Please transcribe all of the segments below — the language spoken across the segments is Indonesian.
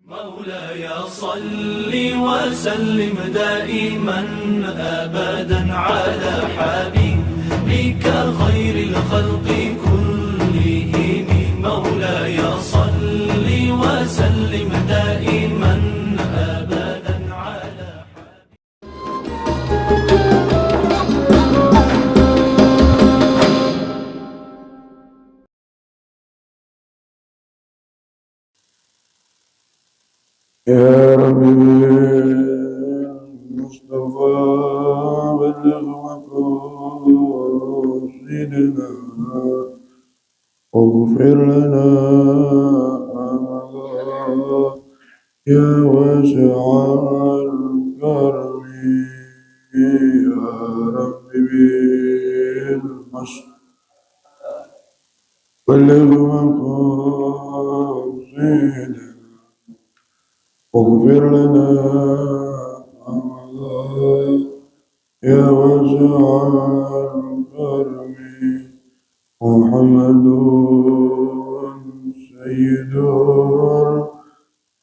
مولاي صل وسلم دائما أبدا على حبيبك خير الخلق كلهم. مولاي صل وسلم دائما أبدا على يا رب المصطفى بلغ مقاصدنا واغفر لنا ما مضى يا واسع الكرم. يا رب بالمصطفى بلغ مقاصدنا واغفر لنا ما مضى يا واسع الكرم. محمد سيد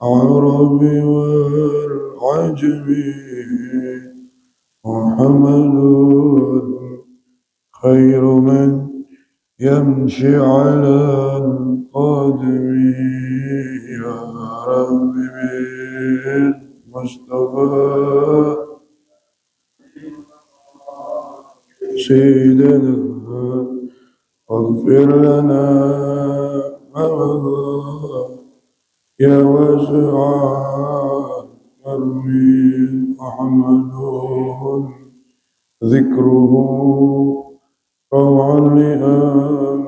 العرب والعجم. محمد خير من يمشي على القدم. يا رب بالمصطفى سيدنا واغفر لنا ما مضى يا واسع الكرم. محمد ذكره روعا لأنفسنا.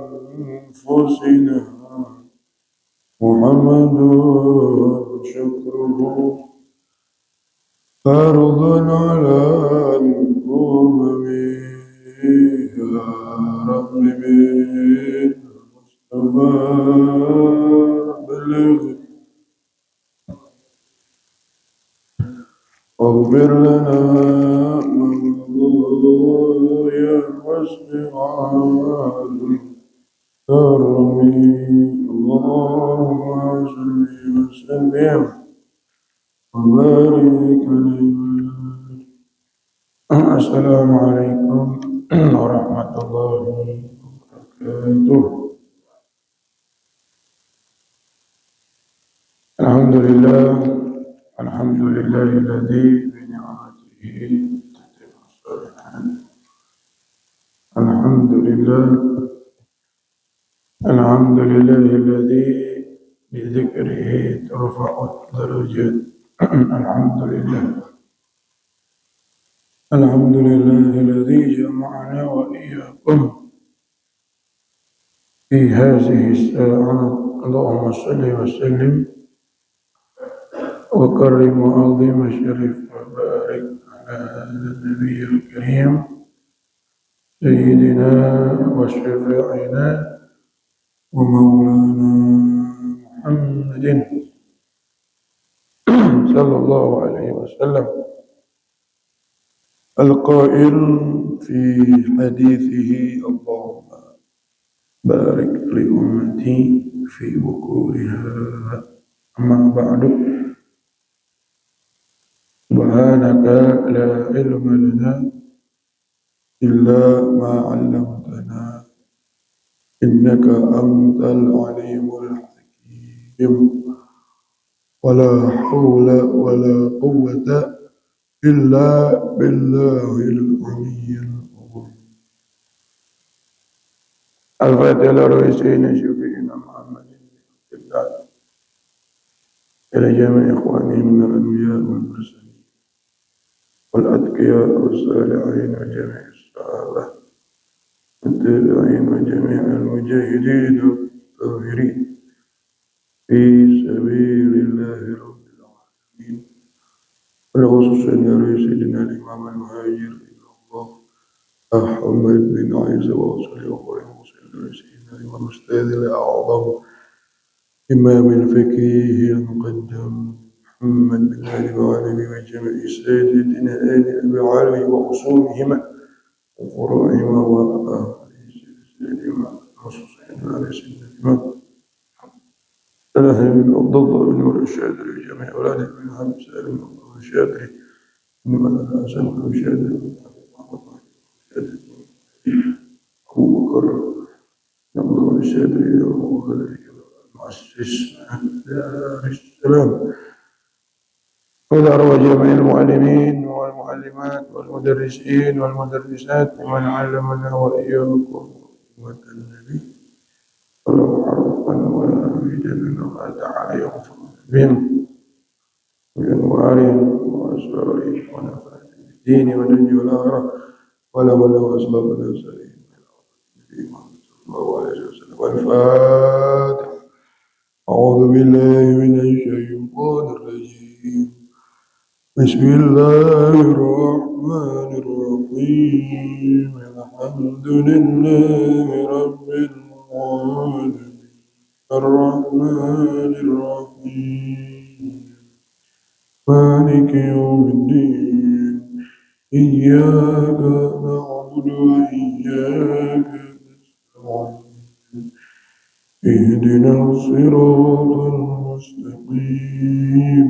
محمد شكره فرض على الأمم. يا رب بالمصطفى بلغ واغفر لنا ما مضى يا واسع الكرم. اللهم صل وسلم وبارك عليه. السلام عليكم ورحمة الله وبركاته. الحمد لله الذي بنعمته تتم الصالحات. الحمد لله الذي بذكره ترفع الدرجات. الحمد لله الذي جمعنا وإياكم في هذه الساعة. اللهم صل وسلم وكرم وعظم الشريف وبارك على هذا النبي الكريم سيدنا وشفيعنا ومولانا محمد صلى الله عليه وسلم القائل في حديثه: اللهم بارك لأمتي في بكورها. أما بعد، سبحانك لا علم لنا إلا ما علمتنا إنك أنت العليم الحكيم. ولا حول ولا قوة إلا بالله العلي العظيم. الفاتحة لرئيسنا شفيعنا محمد إلى جميع إخواني من الأنبياء والمرسلين والأتقياء والصالحين وجميع الصحابة والتابعين وجميع المجاهدين والطاهرين في سبيل الله رب العالمين. والخصوصا يا سيدنا الإمام المهاجر إلى الله أحمد بن عيسى وصلى الله وسلم سيدنا الإمام الأستاذ الأعظم إمام الفقيه المقدم محمد بن علي وعلي وجميع سيدنا آل أبي علي وأصولهما وفروعهما وآل سيدنا خصوصا على سيدنا الإمام سلام عبد الله بن نور الشاذلي جميع أولاد بن حمد سالم عبد الله الشاذلي بن الحسن بن الشاذلي بن محمد بن الشاذلي أبو بكر بن عبد الله الشاذلي أبو بكر المؤسس دار السلام وإلى أرواح جميع المعلمين والمعلمات والمدرسين والمدرسات ومن علمنا وإياكم أمة النبي ولو حرفا واحدا الله تعالى يغفر بهم وأنوارهم وأسرارهم ونفعهم بالدين والدنيا والآخرة ولمن له أسباب الأسرين النبي محمد صلى الله عليه وسلم والفاتح. أعوذ بالله من الشيطان الرجيم بسم الله الرحمن الرحيم الحمد لله رب العالمين الرحمن الرحيم مالك يوم الدين إياك نعبد وإياك نستعين اهدنا الصراط المستقيم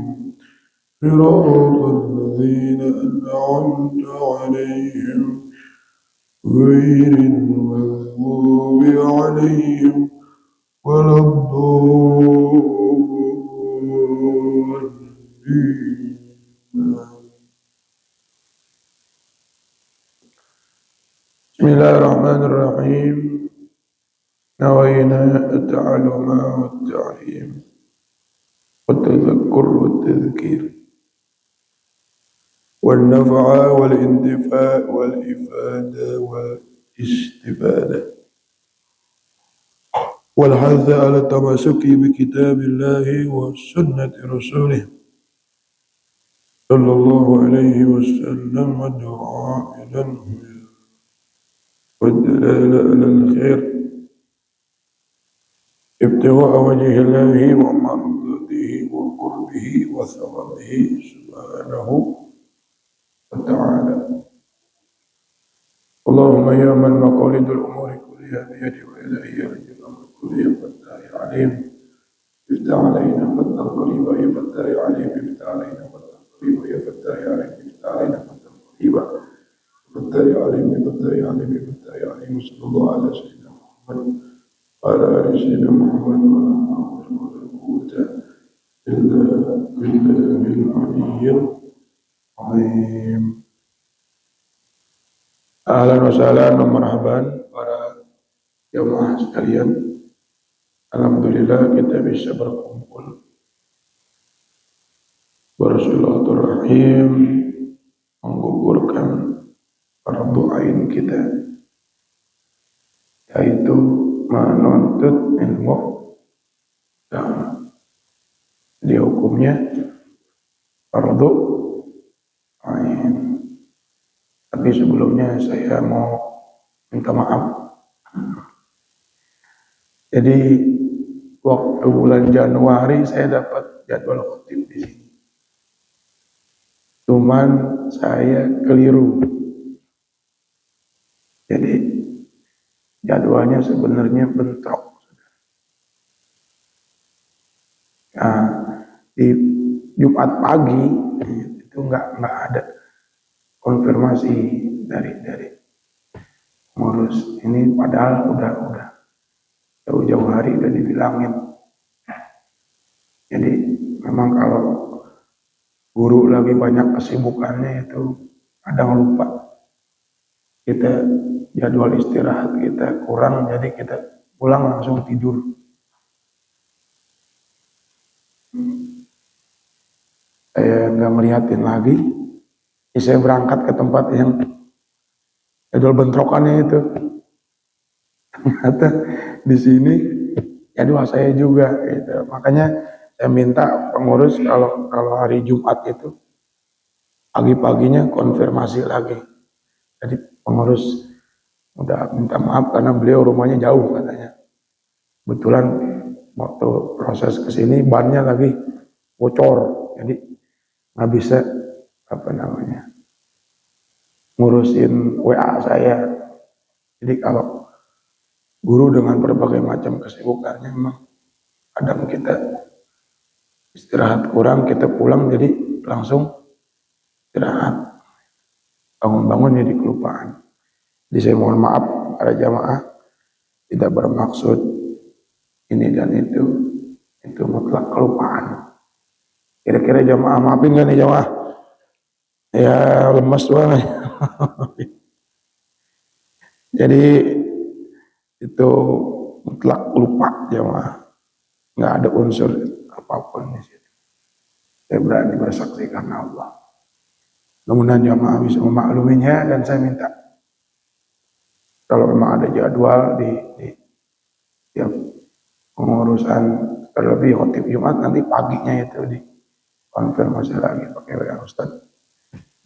صراط الذين أنعمت عليهم غير المغضوب عليهم ولا الضالين. بسم الله الرحمن الرحيم. نوينا التعلم والتعليم والتذكر والتذكير والنفع والانتفاع والإفادة والاستفادة والحث على التمسك بكتاب الله وسنة رسوله صلى الله عليه وسلم والدعاء إلى الهدى والدلالة على الخير ابتغاء وجه الله ومرضاته وقربه وثوابه سبحانه وتعالى. اللهم يا من مقاليد الأمور كلها بيده وإليه يرجع الأمر كله فتاه عليم افتح علينا فتح قريبا يا فتاه عليم افتح علينا فتح قريبا يا فتاه عليم افتح علينا فتح قريبا فتاه عليم فتاه عليم فتاه عليم صلى الله على سيدنا محمد وعلى آل سيدنا محمد ولا حول ولا قوة إلا بالله العلي العظيم. Ahlan wa sahlan wa marhaban para jamaah sekalian. Alhamdulillah kita bisa berkumpul bersilaturahim menggugurkan fardu ain kita, yaitu menuntut ilmu agama. Di hukumnya fardu ain. Tapi sebelumnya saya mau minta maaf. Jadi waktu bulan Januari saya dapat jadwal khotib di sini. Cuman saya keliru. Jadi jadwalnya sebenarnya bentrok. Nah, di Jumat pagi itu nggak ada konfirmasi dari ngurus ini, padahal udah jauh-jauh hari udah dibilangin. Jadi memang kalau guru lagi banyak kesibukannya itu kadang lupa. Kita jadwal istirahat kita kurang, jadi kita pulang langsung tidur. Saya nggak melihatin lagi. Saya berangkat ke tempat yang jadwal bentrokannya itu. Ternyata di sini jadwal saya juga gitu. Makanya saya minta pengurus kalau hari Jumat itu pagi-paginya konfirmasi lagi. Jadi pengurus udah minta maaf karena beliau rumahnya jauh katanya. Kebetulan waktu proses kesini bannya lagi bocor, jadi nggak bisa ngurusin WA saya. Jadi kalau guru dengan berbagai macam kesibukannya memang Kadang kita istirahat kurang, kita pulang jadi langsung istirahat. Bangun-bangun jadi kelupaan. Jadi saya mohon maaf para jamaah, tidak bermaksud ini dan itu mutlak kelupaan. Kira-kira jamaah maafin gak nih jamaah? Ya lemas banget. Jadi itu mutlak lupa jamaah. Nggak ada unsur apapun di sini. Saya berani bersaksi karena Allah. Mudah-mudahan jamaah bisa memakluminya dan saya minta kalau memang ada jadwal di tiap pengurusan terlebih khotib Jumat nanti paginya itu di konfirmasi lagi pakai WA Ustaz.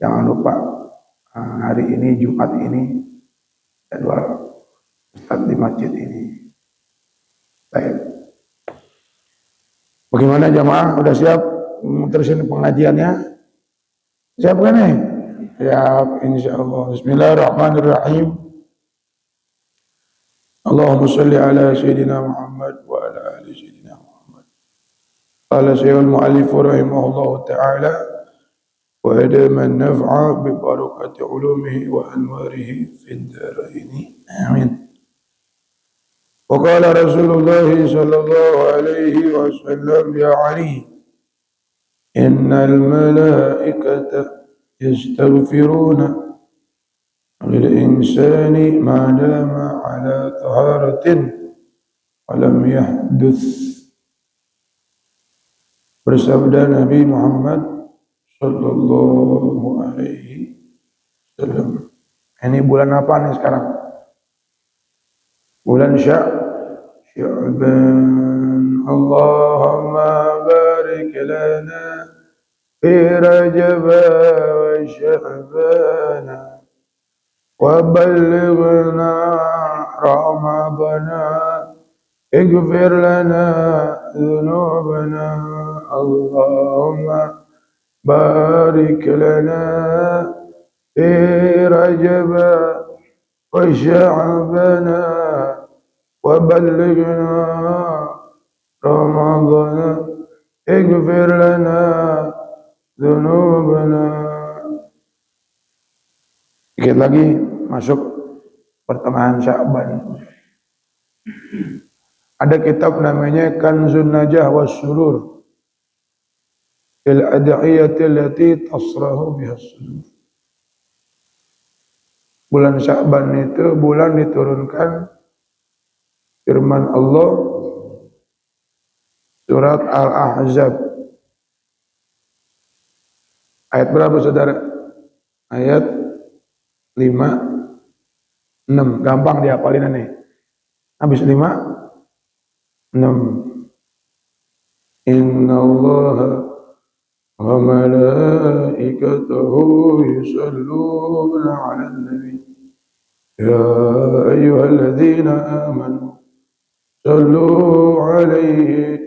Jangan lupa hari ini Jumat ini jadwal Ustaz di masjid ini. Baik. Bagaimana jamaah? Udah siap terusin pengajiannya? Siap kan nih? Siap insyaallah. Bismillahirrahmanirrahim. Allahumma salli ala Sayyidina Muhammad wa ala ali Sayyidina Muhammad. Qala Syaikhul Mu'allif rahimahullahu ta'ala wa adama an-naf'a bi barakati ulumihi wa anwarihi fid darain. Amin. Wa qala Rasulullah sallallahu alaihi wasallam ya Ali innal malaikata yastaghfiruna للإنسان ما دام على طهارة ولم يحدث. Bersabda Nabi Muhammad sallallahu alaihi wasallam. Ini bulan apa nih sekarang? Bulan Sya'ban. Allahumma barik lana fi Rajab wa Sya'ban. وبلغنا رمضان اغفر لنا ذنوبنا اللهم بارك لنا في رجب وشعبان وبلغنا رمضان اغفر لنا ذنوبنا. Sedikit lagi masuk pertengahan Sya'ban. Ada kitab namanya Kanzun Najah was Surur fil ad'iyati allati tasrahu biha sudur. Bulan Sya'ban itu bulan diturunkan firman Allah surat Al-Ahzab. Ayat berapa saudara? Ayat 5, 6. Gampang dihafalin nih. Habis 5, 6. Inna Allah wa malaikatahu yusalluna ala nabi ya ayyuhalladzina amanu sallu alaihi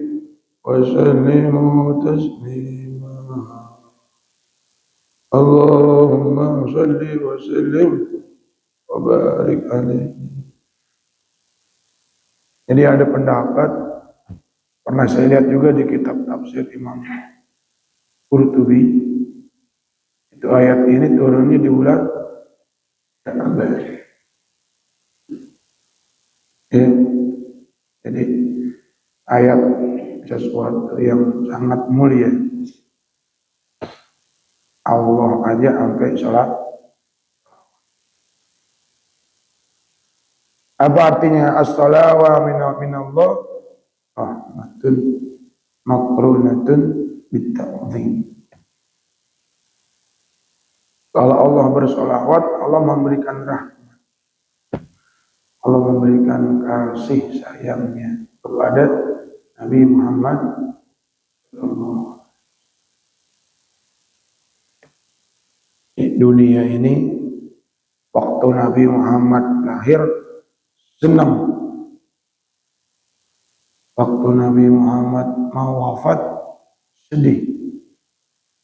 wa sallimu taslima. Allahumma salli wa sallim wa barik alaihi. Jadi ada pendapat, pernah saya lihat juga di kitab tafsir Imam Qurtubi, itu ayat ini turunnya di bulan Sya'ban. Ya, jadi ayat sesuatu yang sangat mulia. Allah aja sampai sholat. Apa artinya as-salawa minallah? Rahmatun makrunatun bitta'zim. Kalau Allah bersolawat, Allah memberikan rahmat. Allah memberikan kasih sayangnya kepada Nabi Muhammad sallallahu. Di dunia ini waktu Nabi Muhammad lahir senang, waktu Nabi Muhammad mau wafat sedih.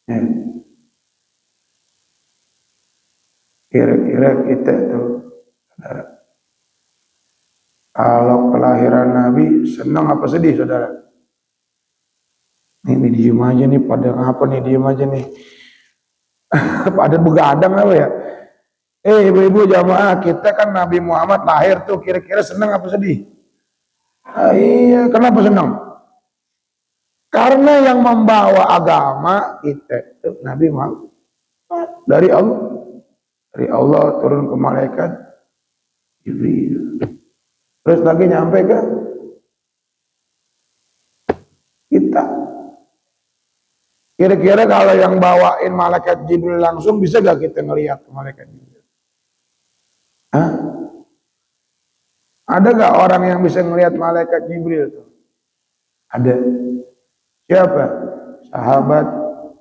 Ya. Kira-kira kita tuh kalau kelahiran Nabi senang apa sedih saudara? Ini diem aja nih, pada ngapa nih, diem aja nih. Pada begadang apa ya? Ibu-ibu jamaah, kita kan Nabi Muhammad lahir tuh kira-kira senang apa sedih? Iya, kenapa senang? Karena yang membawa agama kita itu Nabi Muhammad dari Allah. Dari Allah turun ke malaikat Jibril. Terus lagi nyampe ke kita. Kira-kira kalau yang bawain malaikat Jibril langsung, bisa gak kita ngelihat malaikat Jibril? Hah? Ada gak orang yang bisa ngelihat malaikat Jibril tuh? Ada. Siapa? Sahabat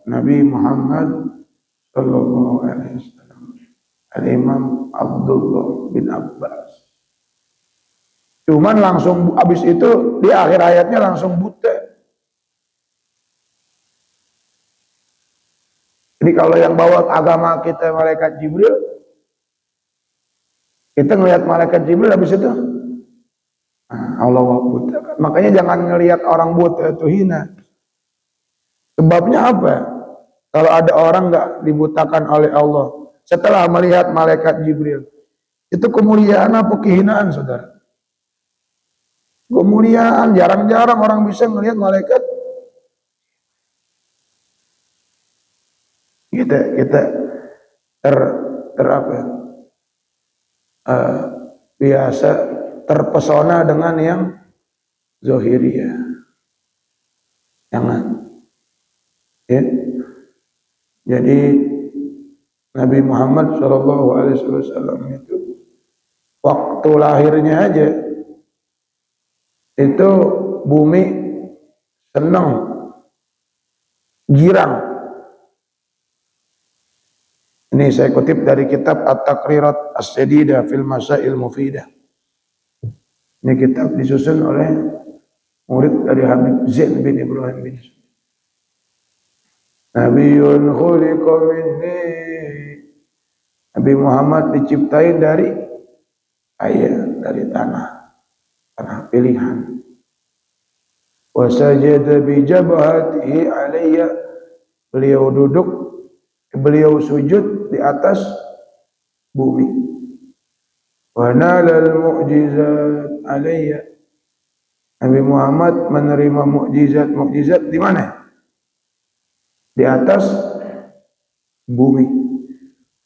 Nabi Muhammad Sallallahu Alaihi Wasallam. Al-Imam Abdullah bin Abbas. Cuman langsung habis itu di akhir ayatnya langsung buta. Jadi kalau yang bawa agama kita malaikat Jibril, kita ngelihat malaikat Jibril habis itu Allah buta. Makanya jangan ngelihat orang buta itu hina. Sebabnya apa? Kalau ada orang nggak dibutakan oleh Allah setelah melihat malaikat Jibril, itu kemuliaan apa kehinaan, saudara? Kemuliaan, jarang-jarang orang bisa melihat malaikat. Kita apa? Biasa terpesona dengan yang zahiriyah. Jangan. Ya. Jadi Nabi Muhammad SAW itu waktu lahirnya aja itu bumi senang, girang. Ini saya kutip dari kitab At-Taqrirat As-Sadidah fil Masail Mufidah. Ini kitab disusun oleh murid dari Habib Zain bin Ibrahim bin Nabiun khuliqa minni. Nabi Muhammad diciptain dari air, dari tanah pilihan. Wa sajada bi jabhatihi alayya. Beliau sujud di atas bumi. Wa nalal mu'jizat alayya. Nabi Muhammad menerima mukjizat di mana? Di atas bumi.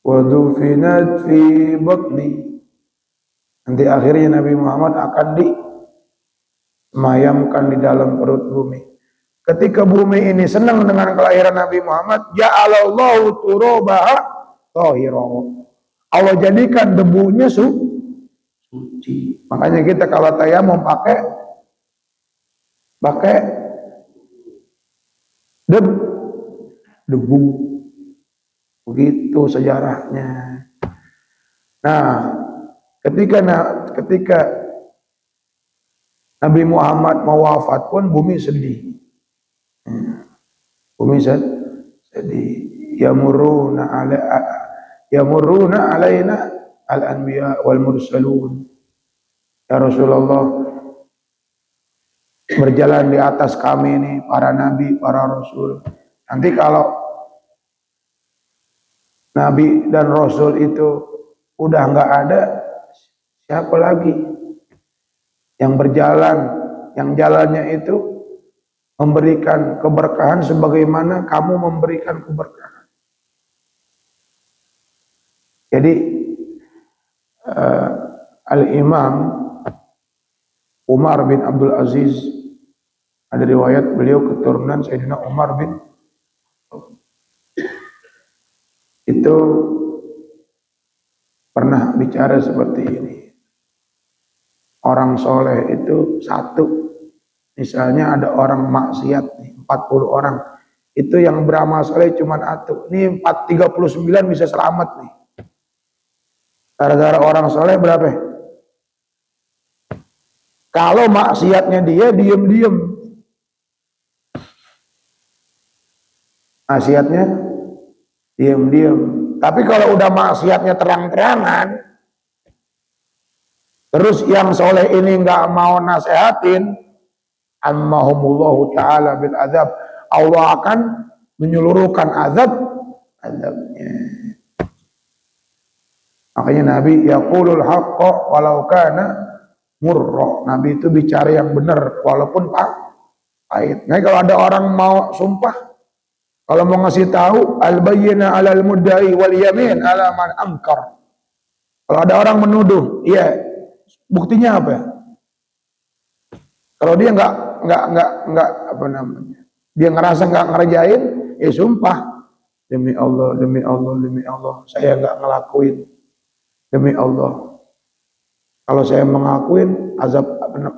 Wa dufinat fi batni. Nanti akhirnya Nabi Muhammad akan disemayamkan di dalam perut bumi. Ketika bumi ini senang dengan kelahiran Nabi Muhammad, ja'alallahu turabaha tahira. Allah jadikan debunya suci. Makanya kita kalau tayamum pakai debu. Begitu sejarahnya. Nah, ketika Nabi Muhammad mau wafat pun bumi sedih. Bumi sedih. Yamurruna alaina al-anbiya wal mursalun. Ya Rasulullah, berjalan di atas kami ini para nabi, para rasul. Nanti kalau nabi dan rasul itu udah nggak ada, siapa lagi yang berjalan, yang jalannya itu memberikan keberkahan sebagaimana kamu memberikan keberkahan. Jadi Al-Imam Umar bin Abdul Aziz, ada riwayat beliau keturunan Sayyidina Umar bin itu pernah bicara seperti ini. Orang soleh itu satu, misalnya ada orang maksiat nih, 40 orang, itu yang beramal soleh cuma satu. Ini 39 bisa selamat nih. Gara-gara orang soleh berapa? Kalau maksiatnya dia diem-diem, maksiatnya diem-diem. Tapi kalau udah maksiatnya terang-terangan, terus yang soleh ini nggak mau nasehatin, ammahumullahu ta'ala bil azab, Allah akan menyeluruhkan azabnya. Makanya Nabi yaqulul haqqa walau kana murra. Nabi itu bicara yang benar walaupun pahit. Nah, kalau ada orang mau sumpah, kalau mau ngasih tahu al-bayyina 'alal mudda'i wal yamin 'ala man ankar. Kalau ada orang menuduh, iya, buktinya apa? Kalau dia nggak apa namanya? Dia ngerasa nggak ngerjain, sumpah demi Allah, demi Allah, demi Allah, saya nggak ngelakuin. Demi Allah, kalau saya mengakuin azab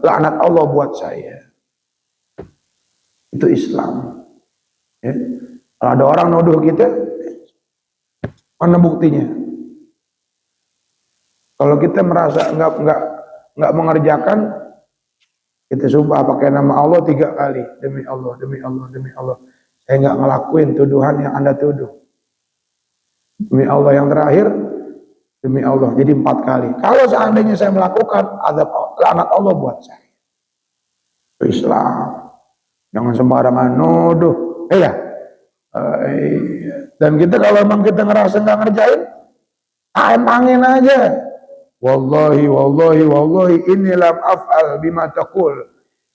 laknat Allah buat saya. Itu Islam. Ya. Kalau ada orang nuduh kita, mana buktinya? Kalau kita merasa nggak mengerjakan, kita sumpah pakai nama Allah 3 kali. Demi Allah, demi Allah, demi Allah, saya nggak ngelakuin tuduhan yang Anda tuduh. Demi Allah yang terakhir, demi Allah, jadi 4 kali. Kalau seandainya saya melakukan, azab laknat Allah buat saya. Itu Islam. Jangan sembarangan nuduh. Ya. Dan kita kalau memang kita ngerasa nggak ngerjain, angin aja. Wallahi, wallahi, wallahi, inni lam af'al bima taqul.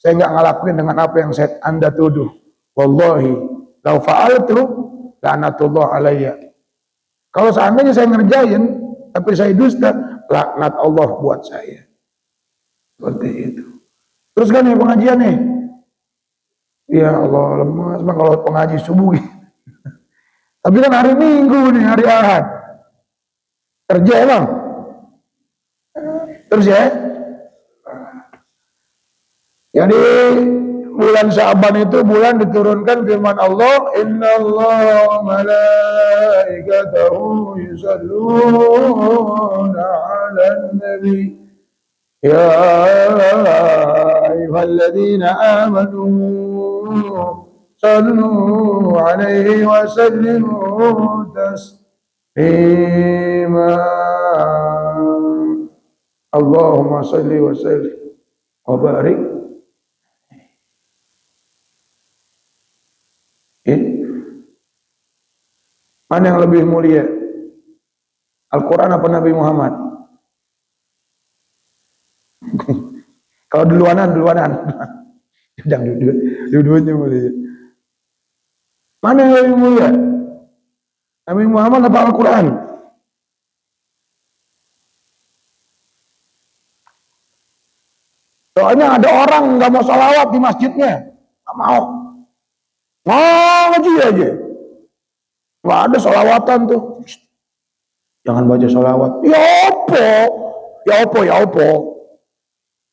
Saya nggak ngelakuin dengan apa yang Anda tuduh. Wallahi, lau fa'altu laknatullah alayya. Kalau seandainya saya ngerjain, tapi saya dusta, laknat Allah buat saya. Seperti itu. Terus kan nih pengajian nih. Ya Allah, lemas bang kalau pengaji subuh. Tapi kan hari Minggu nih, hari Ahad. Kerja emang. Terus ya. Jadi bulan Sya'ban itu bulan diturunkan firman Allah, innallaha malaikatahu yusalluna 'alan nabi ya ayyuhalladzina amanu sallu 'alaihi wa sallimu taslima. Allahumma salli wa sallim wa barik. Mana yang lebih mulia? Al-Quran apa Nabi Muhammad? Kalau duluanan. Jangan dua-duanya mulia. Mana yang lebih mulia? Nabi Muhammad apa Al-Quran? Soalnya ada orang nggak mau salawat di masjidnya, nggak mau. Ngaji aja. Nggak ada salawatan tuh. Jangan baca salawat. Ya opo.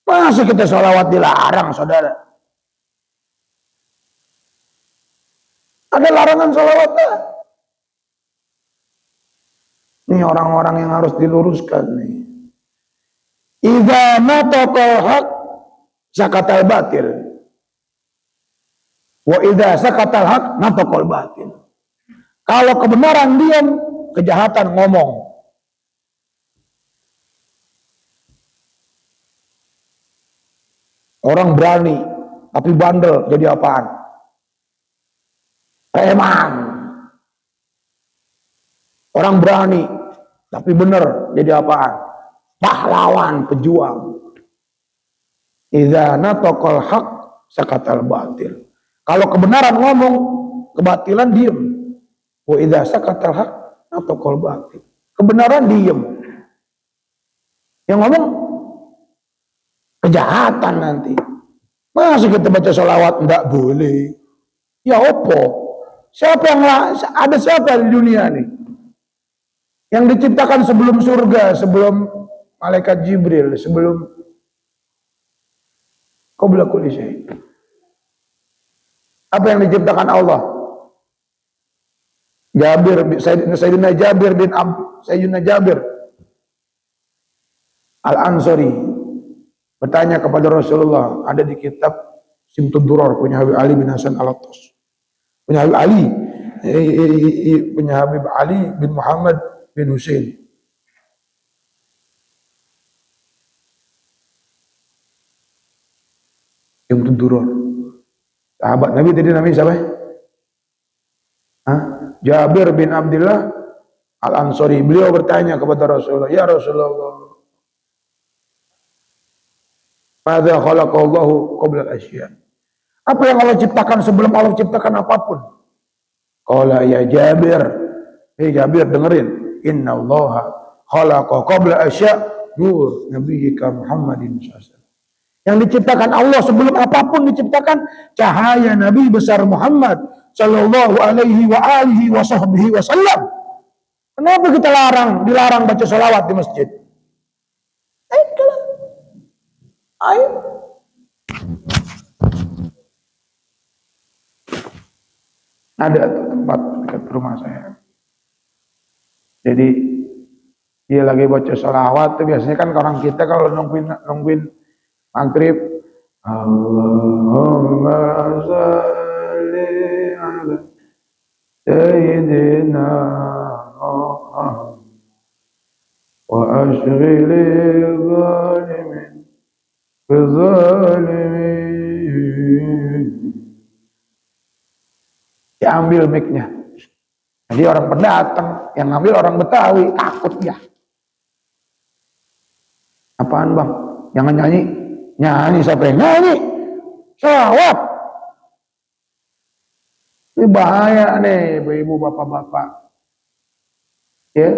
Masa kita salawat dilarang, saudara? Ada larangan salawatnya. Ini orang-orang yang harus diluruskan nih. Idza nataqal haq sakatal batil. Wa idza sakatal haq nataqal batil. Kalau kebenaran diam, kejahatan ngomong. Orang berani, tapi bandel, jadi apaan? Preman. Orang berani, tapi benar, jadi apaan? Pahlawan, pejuang. Idza nataqal haq sakatal batil. Kalau kebenaran ngomong, kebatilan diam. Wa idza sakatal haq nataqal batil. Kebenaran diam. Yang ngomong kejahatan nanti. Masa kita baca sholawat enggak boleh? Ya opo? Ada siapa di dunia nih yang diciptakan sebelum surga, sebelum malaikat Jibril, sebelum qabla kulli syai'? Apa yang diciptakan Allah? Sayyidina Jabir Al-Ansari bertanya kepada Rasulullah, ada di kitab Simtud Duror punya Habib Ali bin Hasan Al-Attas. Punya Habib Ali bin Muhammad bin Husain. Simtud Duror. Sahabat Nabi tadi namanya siapa? Jabir bin Abdullah Al-Ansari, beliau bertanya kepada Rasulullah, ya Rasulullah, madza khalaqallahu qabla al-asya? Apa yang Allah ciptakan sebelum Allah ciptakan apapun? Qala ya Jabir, Jabir dengerin, innallaha khalaqa qabla asya nur nabiyyika Muhammadin sallallahu. Yang diciptakan Allah sebelum apapun diciptakan cahaya Nabi besar Muhammad sallallahu alaihi wa alihi wa sahbihi wasallam. Kenapa kita dilarang baca salawat di masjid? Ayo. Ada tempat dekat rumah saya. Jadi dia lagi baca salawat tuh biasanya kan orang kita kalau nungguin maghrib, Allahumma sholli ala sayyidina wa ashghilil zalimin bizalimin. Diambil mic-nya. Jadi orang pendatang, yang ngambil orang Betawi, takut ya. Apaan bang? Jangan nyanyi. Nyanyi siapa yang nyanyi? Salawat. Ini bahaya nih ibu-ibu bapak-bapak. Ya.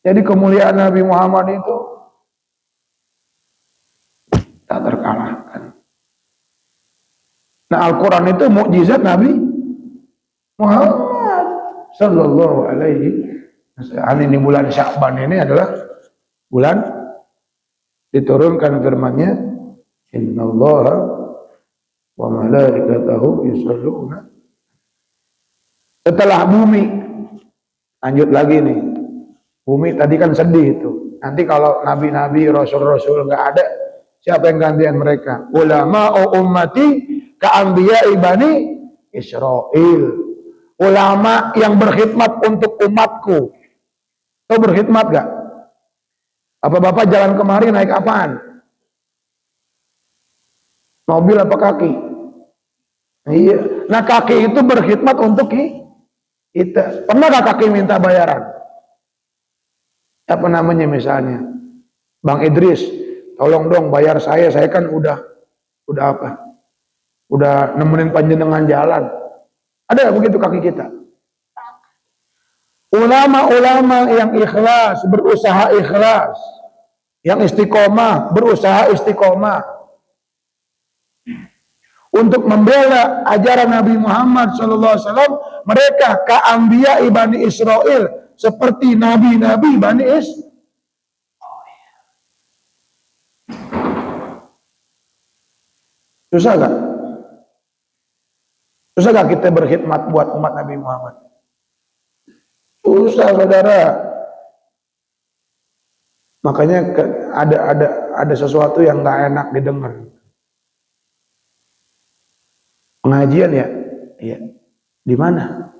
Jadi kemuliaan Nabi Muhammad itu tak terkalahkan. Nah Al-Quran itu mukjizat Nabi Muhammad sallallahu alaihi wasallam. Ini bulan Sya'ban ini adalah bulan diturunkan firman-Nya, innallaha wa malaikatahu yusholluna. Setelah bumi, lanjut lagi nih. Bumi tadi kan sedih itu. Nanti kalau nabi-nabi, rasul-rasul nggak ada, siapa yang gantian mereka? Ulama ummati ka'anbiya'i bani Israil. Ulama yang berkhidmat untuk umatku. Kau berkhidmat gak? Apa bapak jalan kemari naik apaan? Mobil apa kaki? Iya. Nah kaki itu berkhidmat untuk kita. Pernah gak kaki minta bayaran? Apa namanya misalnya? Bang Idris, tolong dong bayar saya kan udah apa? Udah nemenin panjenengan jalan. Ada begitu kaki kita. Ulama-ulama yang ikhlas, berusaha ikhlas, yang istiqomah, berusaha istiqomah untuk membela ajaran Nabi Muhammad SAW. Mereka ka'anbiya'i bani Israil, seperti nabi-nabi bani Israil. Susah gak? Susah gak kita berkhidmat buat umat Nabi Muhammad? Susah saudara. Makanya ada sesuatu yang gak enak didengar. Pengajian ya? Iya. Di mana?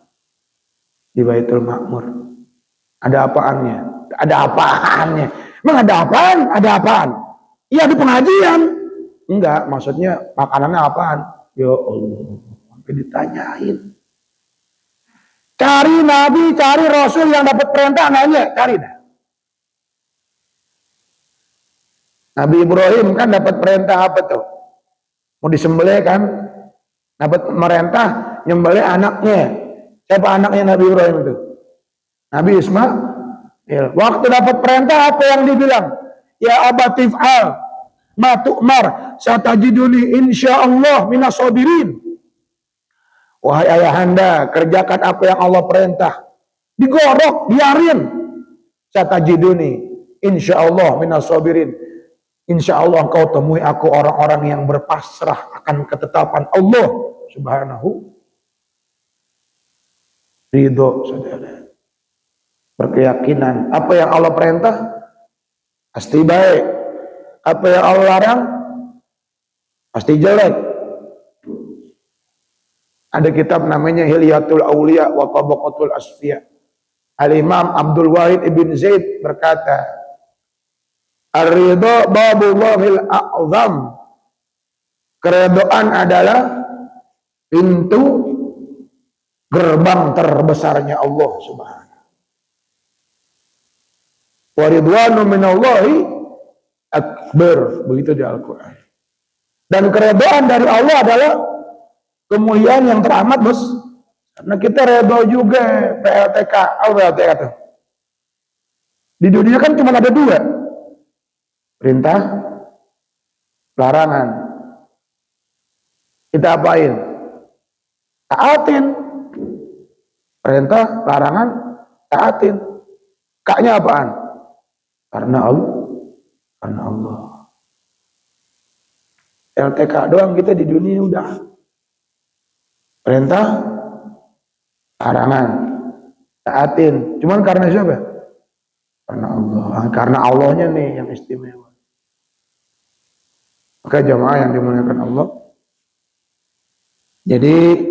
Di Baitul Ma'mur. Ada apaannya? Ada apaannya? Emang ada apaan? Ada apaan? Iya di pengajian. Enggak, maksudnya makanannya apaan? Ya Allah, sampai ditanyain. Cari nabi, cari rasul yang dapat perintah, nanya, cari dah. Nabi Ibrahim kan dapat perintah apa tuh? Mau disembelih kan? Dapat perintah nyembelih anaknya. Siapa anaknya Nabi Ibrahim itu? Nabi Ismail. Waktu dapat perintah apa yang dibilang? Ya abatif al ma tu'mar satajiduni insyaallah minas sabirin. Wahai ayahanda, kerjakan apa yang Allah perintah. Digorok, biarin. Satajiduni insyaallah minas sabirin. Insyaallah kau temui aku orang-orang yang berpasrah akan ketetapan Allah Subhanahu. Ridho, saudara. Berkeyakinan apa yang Allah perintah pasti baik, apa yang Allah larang pasti jelek. Ada kitab namanya Hilyatul Auliya wa Tabaqatul Asfiya. Al-Imam Abdul Wahid ibn Zaid berkata, Ar-ridha babullahil a'zam. Keredoan adalah pintu gerbang terbesarnya Allah Subhanahu. Wa ridwanu minallahi akbar, begitu di Al-Qur'an. Dan keridhaan dari Allah adalah kemuliaan yang teramat, Bos. Karena kita redha juga PLTK. Apa PLTK itu? Di dunia kan cuma ada dua. Perintah, larangan. Kita apain? Taatin. Perintah, larangan, taatin. Kaknya apaan? Karena Allah. Karena Allah. LTK doang kita di dunia udah. Perintah, larangan, taatin. Cuman karena siapa? Karena Allah. Karena Allahnya nih yang istimewa. Maka jamaah yang dimuliakan Allah, jadi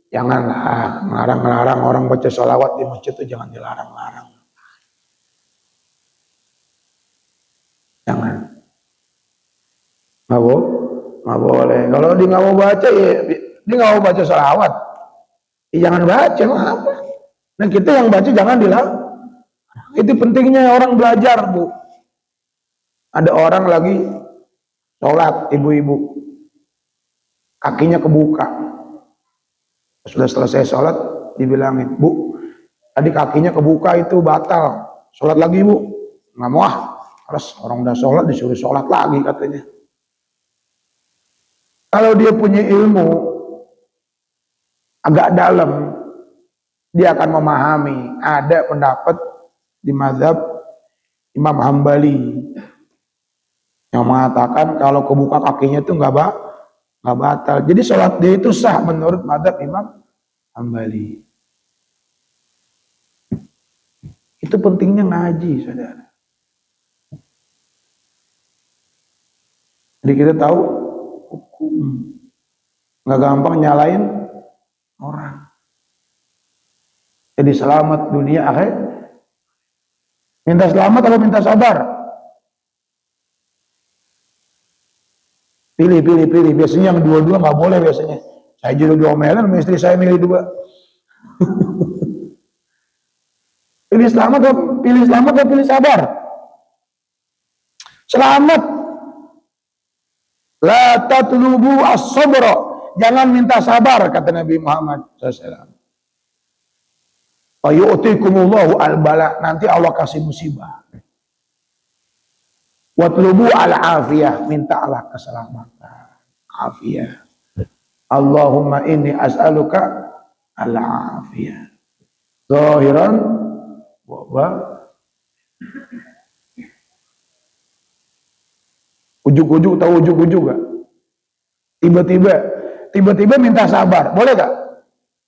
janganlah ngelarang-larang orang baca sholawat di masjid itu, jangan dilarang-larang. Jangan. Nggak boleh. Kalau dia nggak mau baca, ya dia nggak mau baca sholawat. Ya jangan baca, apa? Nah kita yang baca jangan dilarang. Itu pentingnya orang belajar, Bu. Ada orang lagi sholat, ibu-ibu, kakinya kebuka. Sudah selesai sholat, dibilangin, Bu, tadi kakinya kebuka itu batal. Sholat lagi, Bu. Nggak mau, harus orang udah sholat disuruh sholat lagi katanya. Kalau dia punya ilmu agak dalam, dia akan memahami. Ada pendapat di mazhab Imam Hambali yang mengatakan kalau kebuka kakinya itu nggak batal. Jadi sholat dia itu sah menurut mazhab Imam Hambali. Itu pentingnya ngaji, saudara. Jadi kita tahu hukum, nggak gampang nyalain orang. Jadi selamat dunia akhirat. Minta selamat atau minta sabar? Pilih. Biasanya yang dua-dua nggak boleh biasanya. Saya juga diomelin sama istri saya milih dua. Pilih selamat atau pilih sabar? Selamat. La tatlubu as-sabra. Jangan minta sabar, kata Nabi Muhammad SAW. Fayu'tikumullahu al-bala. Nanti Allah kasih musibah. Watlubu al-afiyah. Minta Allah keselamatan. Afiyah. Allahumma inni as'aluka al-afiyah. Zahiran wa ujuk-ujuk, tahu ujuk-ujuk gak? Tiba-tiba minta sabar. Boleh gak?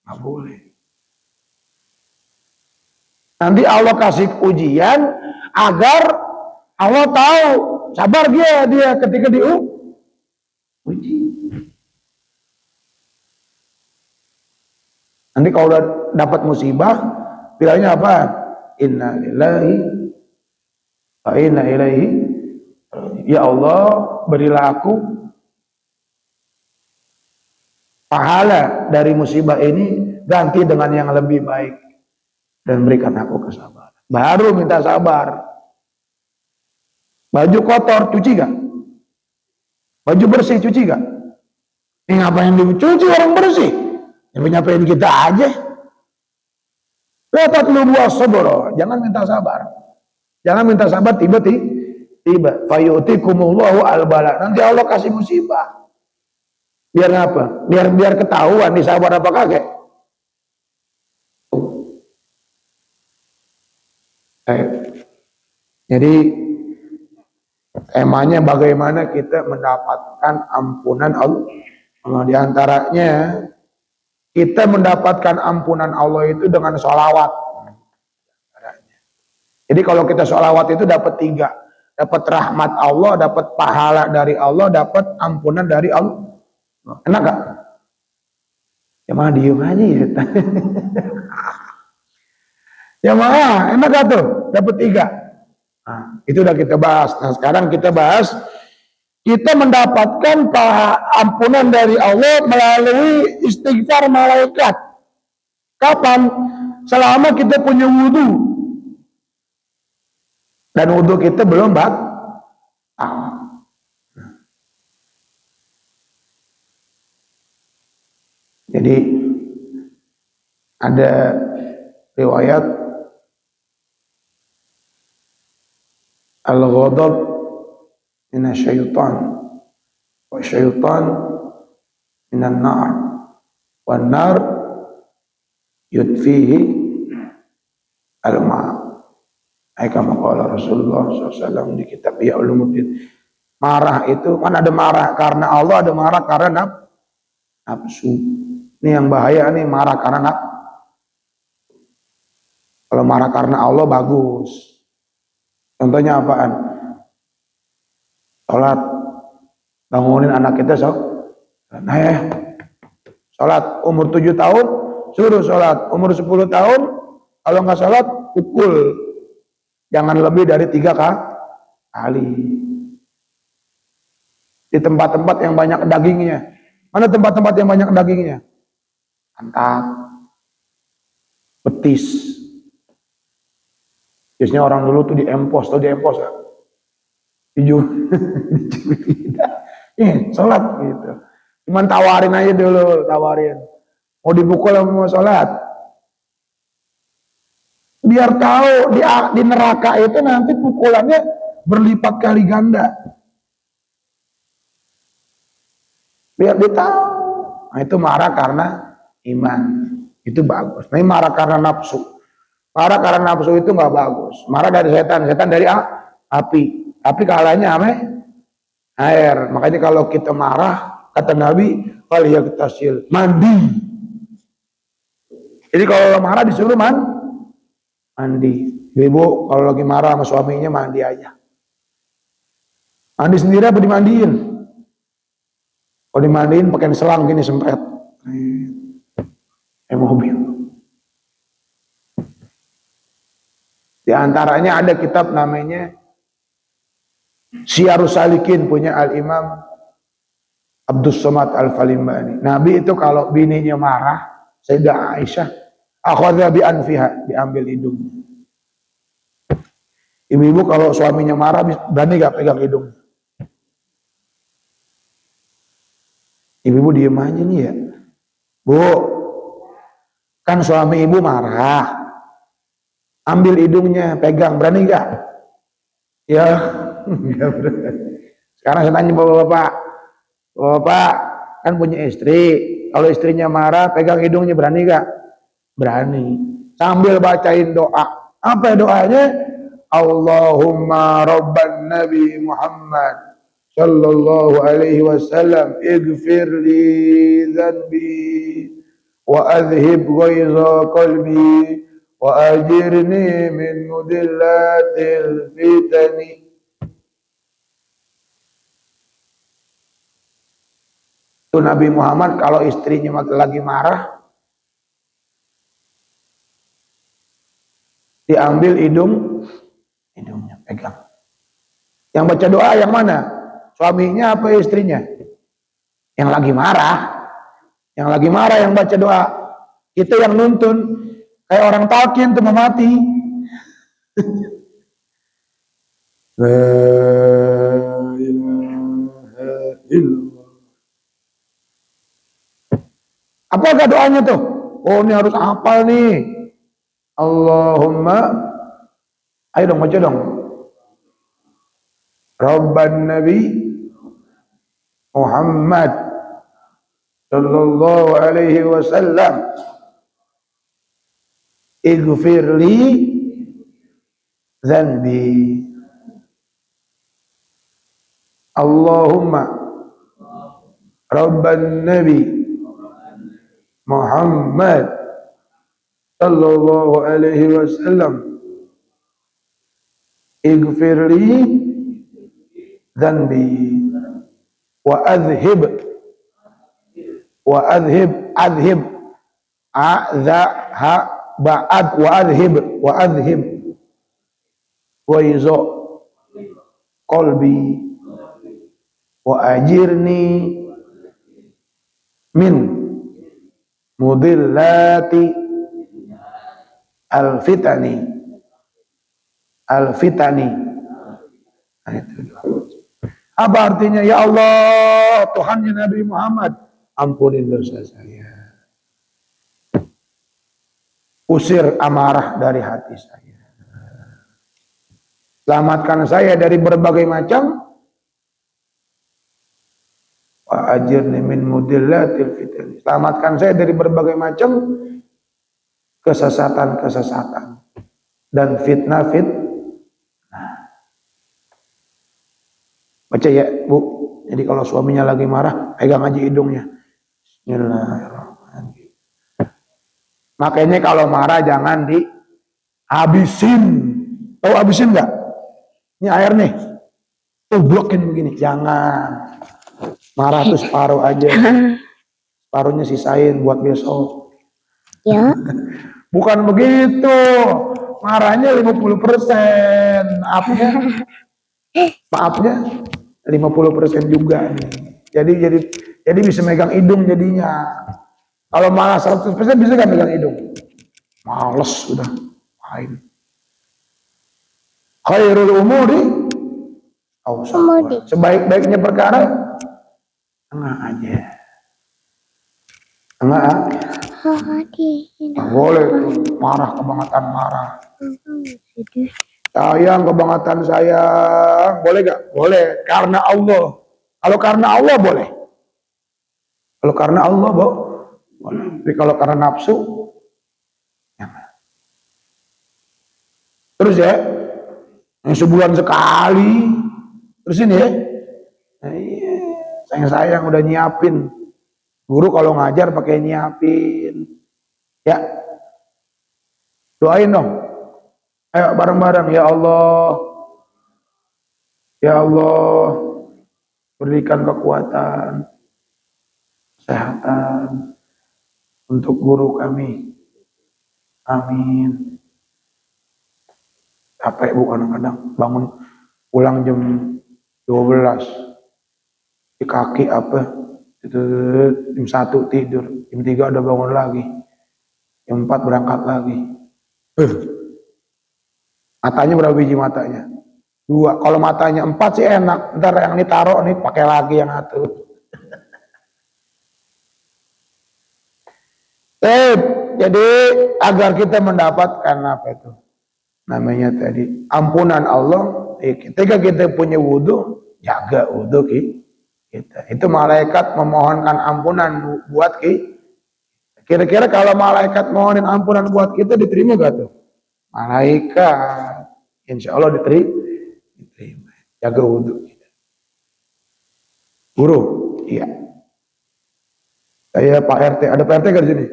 Gak boleh. Nanti Allah kasih ujian agar Allah tahu sabar dia ketika diuji. Nanti kalau udah dapat musibah, bilangnya apa? Inna lillahi wa inna ilaihi. Ya Allah, berilah aku pahala dari musibah ini, ganti dengan yang lebih baik, dan berikan aku kesabaran. Baru minta sabar. Baju kotor, cuci gak? Baju bersih, cuci gak? Ini ngapain dicuci orang bersih? Nyampe-nyampein kita aja. La tatlubu as-sabra. Jangan minta sabar. Jangan minta sabar tiba-tiba. Fayu'tikumullahu al-bala. Nanti Allah kasih musibah. Biar apa? Biar ketahuan nih sabar apa kagak. Jadi temanya bagaimana kita mendapatkan ampunan Allah. Di antaranya kita mendapatkan ampunan Allah itu dengan sholawat. Jadi kalau kita sholawat itu dapat 3. Dapat rahmat Allah, dapat pahala dari Allah, dapat ampunan dari Allah. Enak gak? Ya mah diem aja ya. Ya mah enak gak tuh? Dapat 3. Nah, itu udah kita bahas. Nah sekarang kita bahas, kita mendapatkan ampunan dari Allah melalui istighfar malaikat. Kapan? Selama kita punya wudhu. Dan wudhu kita belum batal. Jadi ada riwayat al-ghadab minasyaitan wa syaitan minan nar wan nar yudfihi al-ma'. Kama qala Rasulullah SAW di kitab Ya Ulumuddin. Marah itu kan ada marah karena Allah, ada marah karena nafsu. Ini yang bahaya nih, marah karena nafsu. Kalau marah karena Allah bagus. Contohnya apaan? Sholat, bangunin anak kita sholat umur 7 tahun suruh sholat, umur 10 tahun kalau nggak sholat pukul, jangan lebih dari 3 kali. Di tempat-tempat yang banyak dagingnya. Mana tempat-tempat yang banyak dagingnya? Pantat, betis. Biasanya orang dulu tuh diempos ya. Sholat gitu. Cuman tawarin aja dulu, tawarin. Mau dipukul mau sholat. Biar tahu di neraka itu nanti pukulannya berlipat kali ganda. Biar dia tahu. Nah, itu marah karena iman. Itu bagus. Nah, ini marah karena nafsu. Marah karena nafsu itu nggak bagus. Marah dari setan, setan dari api. Api kalahnya air. Makanya kalau kita marah, kata Nabi, falyaghtasil, mandi. Jadi kalau marah disuruh mandi. Ibu kalau lagi marah sama suaminya mandi aja. Mandi sendiri apa dimandiin? Kalau dimandiin pakai selang gini sempret. Mobil. Di antaranya ada kitab namanya Syiarus Salikin punya Al-Imam Abdus Somad Al-Falimbani. Nabi itu kalau bininya marah, Sayyidah Aisyah, akhadha bi anfiha, diambil hidungnya. Ibu-ibu kalau suaminya marah berani gak pegang hidung? Ibu-ibu diem aja nih ya. Bu, kan suami ibu marah, ambil hidungnya, pegang, berani gak? Ya, ya sekarang saya tanya bapak-bapak, bapak kan punya istri, kalau istrinya marah, pegang hidungnya, berani gak? Berani. Sambil bacain doa. Apa doanya? Allahumma rabban Nabi Muhammad sallallahu alaihi wasallam ighfir li dhanbi wa adhib ghaiza qalbi wa ajirni min mudillatil fitani. Itu Nabi Muhammad kalau istrinya lagi marah, diambil hidungnya, pegang. Yang baca doa yang mana? Suaminya apa istrinya? Yang lagi marah. Yang lagi marah yang baca doa. Kita yang nuntun. Kayak orang talqin tuh mau mati. La ilaha illallah. Apakah doanya tuh? Oh, ini harus hafal nih. Allahumma, ayo dong baca dong. Rabban Nabi Muhammad sallallahu alaihi wasallam ighfirli dhanbi. Allahumma Rabban Nabi Muhammad sallallahu alaihi wasallam ighfirli dhanbi wa adhib ba'ad wa adhib wa izo qalbi wa ajirni min mudillati Al-fitani. Al-fitani. Nah, itu. Apa artinya? Ya Allah, Tuhannya Nabi Muhammad, ampunin dosa saya. Usir amarah dari hati saya. Selamatkan saya dari berbagai macam wa ajirni min mudillatil fitan. Selamatkan saya dari berbagai macam kesesatan-kesesatan dan fitnah. Baca ya, Bu. Jadi kalau suaminya lagi marah, pegang aja hidungnya. Bismillahirrahmanirrahim. Makanya kalau marah jangan dihabisin. Tahu habisin nggak? Ini air nih. Blokin begini. Jangan. Marah tuh separuh aja. Separuhnya sisain buat besok. Ya. Bukan begitu. Marahnya 50%. Maafnya 50% juga nih. Jadi bisa megang hidung jadinya. Kalau marah 100% bisa gak megang hidung? Males udah. Main. Khairul umuri sebaik-baiknya perkara tengah aja. Tengah boleh tuh marah kebangetan marah. Sayang kebangetan sayang. Boleh gak? Boleh. Karena Allah. Kalau karena Allah boleh. Kalau karena Allah boleh. Tapi kalau karena nafsu jangan. Terus ya, yang sebulan sekali, terus ini ya, nah, iya, sayang udah nyiapin. Guru kalau ngajar pakai nyiapin, ya, doain dong. Ayo bareng-bareng, ya Allah, berikan kekuatan, kesehatan untuk guru kami. Amin. Capek Bu kadang-kadang bangun pulang jam 12 di kaki itu jam 1 tidur, jam 3 udah bangun lagi, jam 4 berangkat lagi. Matanya berapa biji matanya? 2. Kalau matanya 4 sih enak, ntar yang ditaruh nih pakai lagi yang 1. Jadi agar kita mendapatkan apa itu namanya tadi ampunan Allah, ketika kita punya wudhu, jaga wudhu kita. Itu malaikat memohonkan ampunan buat kita. Kira-kira kalau malaikat mohonin ampunan buat kita, diterima gak tuh? Malaikat insya Allah diterima. Jaga wudhu kita. Guru, iya. Saya Pak RT, ada Pak RT gak di sini?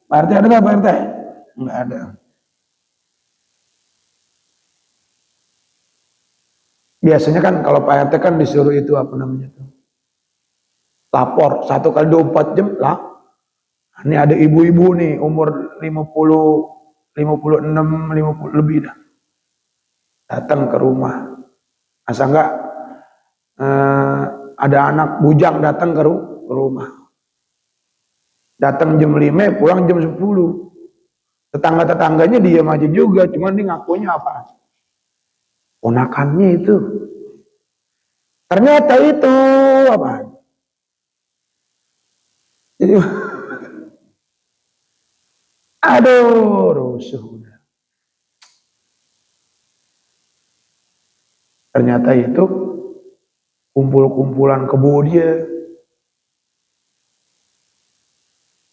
Pak RT ada gak Pak RT? Enggak ada. Biasanya kan kalau Pak RT kan disuruh itu apa namanya tuh, lapor 1 kali 24 jam lah. Ini ada ibu-ibu nih umur 50, 56, 50 lebih dah, datang ke rumah. Masa enggak ada anak bujang datang ke rumah. Datang jam 5, pulang jam 10. Tetangga-tetangganya diam aja juga, cuman dia ngakunya apa? Ponakannya itu. Ternyata itu apa? Jadi aduh, rusuh udah. Ternyata itu kumpul-kumpulan kebo dia.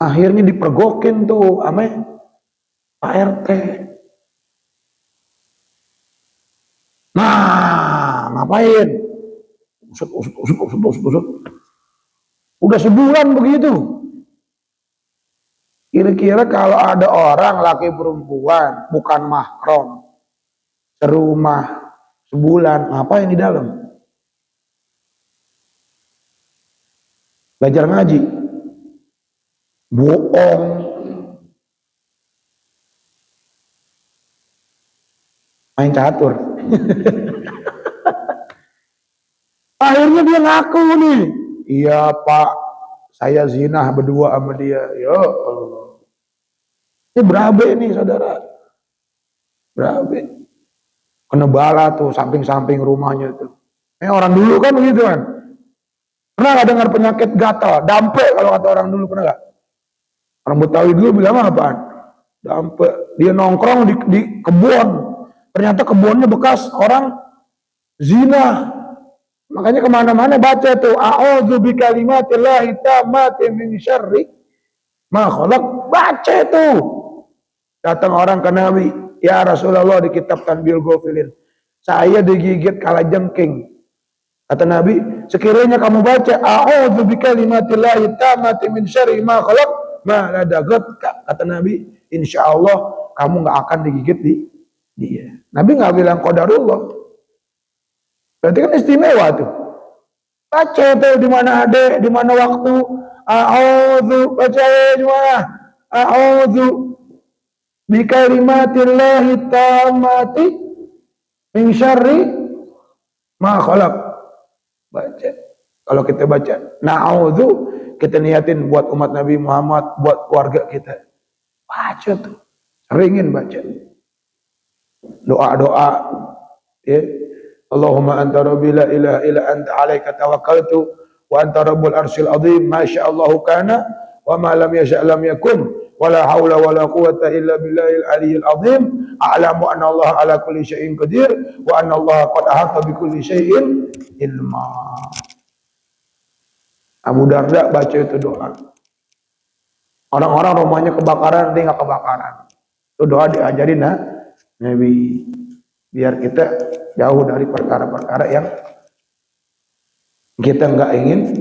Akhirnya dipergokin tuh ame Pak RT. Nah, ngapain? Usut. Udah sebulan begitu. Kira-kira kalau ada orang laki perempuan bukan mahram serumah sebulan, ngapain di dalam? Belajar ngaji. Bohong. Main catur. Akhirnya dia ngaku nih. Iya Pak, saya zina berdua sama dia. Ya Allah. Ini berabe nih saudara. Berabe. Kena bala tuh samping-samping rumahnya tuh. Orang dulu kan begitu kan. Pernah nggak dengar penyakit gatal? Dampe kalau kata orang dulu, pernah nggak? Orang Betawi dulu bilang apaan? Dampe. Dia nongkrong di kebun. Ternyata kebunnya bekas orang zina. Makanya kemana-mana baca tuh, a'udzu bikalimatillahi tammati min syarri ma khalaq. Baca tuh. Datang orang ke Nabi, ya Rasulullah, di kitab Tanbihul Ghafilin, saya digigit kalajengking. Kata Nabi, sekiranya kamu baca a'udzu bikalimatillahi tammati min syarri ma khalaq ma ladagat, kata Nabi, insyaallah kamu nggak akan digigit dia. Nabi nggak bilang qadarullah. Berarti kan istimewa tuh. Baca tuh di mana ada, di mana waktu. A'udzu, baca di mana? A'udzu bikalimatillahi tammati min syarri ma khalaq. Baca. Kalau kita baca na'udzu, kita niatin buat umat Nabi Muhammad, buat keluarga kita. Baca tuh. Seringin baca. Doa-doa, ya. Allahumma anta rabbi la ilaha illa anta alaika tawakkaltu wa anta rabbul arsyil azim ma sya'allahu kana wa ma lam yasha' lam yakun wa la haula wa la quwwata illa billahil aliyyil azim a'lamu anna Allah ala kulli syai'in qadir wa anna Allah qad ahata bi kulli syai'in ilma. Abu Darda baca itu doa. Orang-orang rumahnya kebakaran, dia nggak kebakaran. Itu doa diajarin Nabi, biar kita jauh dari perkara-perkara yang kita nggak ingin.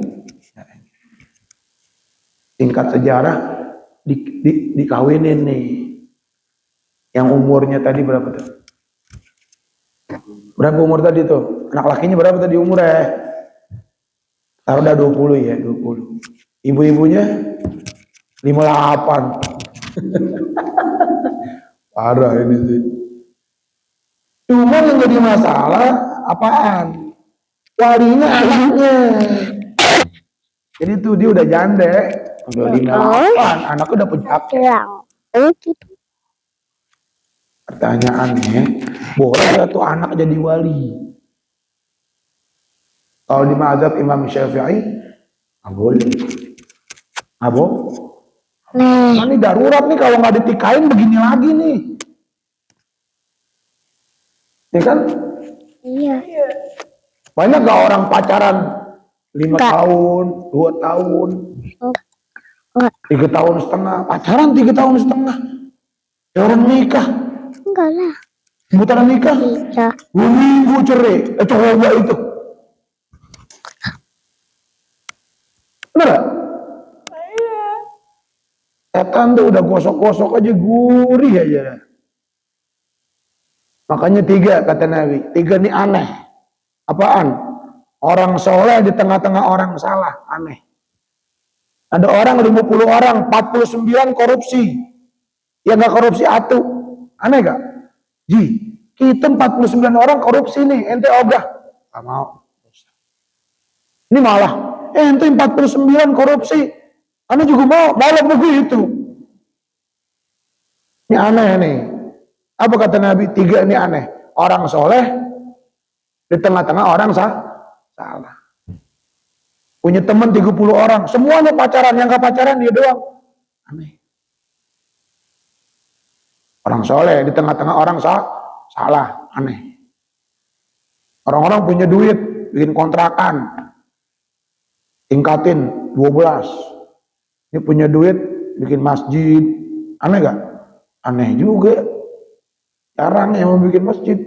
Singkat sejarah, dikawinin nih, yang umurnya tadi berapa tuh? Berapa umur tadi tuh? Anak lakinya berapa tadi umurnya? Taruh udah 20 ya, 20. Ibu-ibunya 58. Parah ini sih. Cuma yang jadi masalah apaan? Walinya anaknya. Jadi tuh dia udah janda, udah 58, anaknya udah punya akil. Pertanyaannya, boleh gak tuh anak jadi wali? Kalau di mazhab Imam Syafi'i, nggak boleh. Apa? Nah, ini darurat nih, kalau nggak ditikain begini lagi nih. Ya kan? Iya. Banyak gak orang pacaran 5 tahun, 2 tahun, 3 tahun setengah, pacaran 3 tahun setengah. Ya orang nikah. Enggak lah. Putaran nikah. Iya. 2 minggu cerai. Coba itu. Bener gak? Iya. Setan tuh udah gosok-gosok aja, gurih aja. Makanya 3 kata Nabi. 3 ini aneh. Apaan? Orang soleh di tengah-tengah orang salah. Aneh. Ada orang 50 orang, 49 korupsi. Yang gak korupsi atu. Aneh gak? Ji, kita 49 orang korupsi nih, ente ogah. Gak mau. Ini malah, ente 49 korupsi. Anda juga mau, malah begitu. Ini aneh nih. Apa kata Nabi? 3 ini aneh. Orang soleh di tengah-tengah orang salah. Punya teman 30 orang, semuanya pacaran, yang gak pacaran dia doang. Aneh. Orang soleh di tengah-tengah orang salah, aneh. Orang-orang punya duit, bikin kontrakan, tingkatin 12. Ini punya duit, bikin masjid, aneh gak? Aneh juga. Jarang yang mau bikin masjid.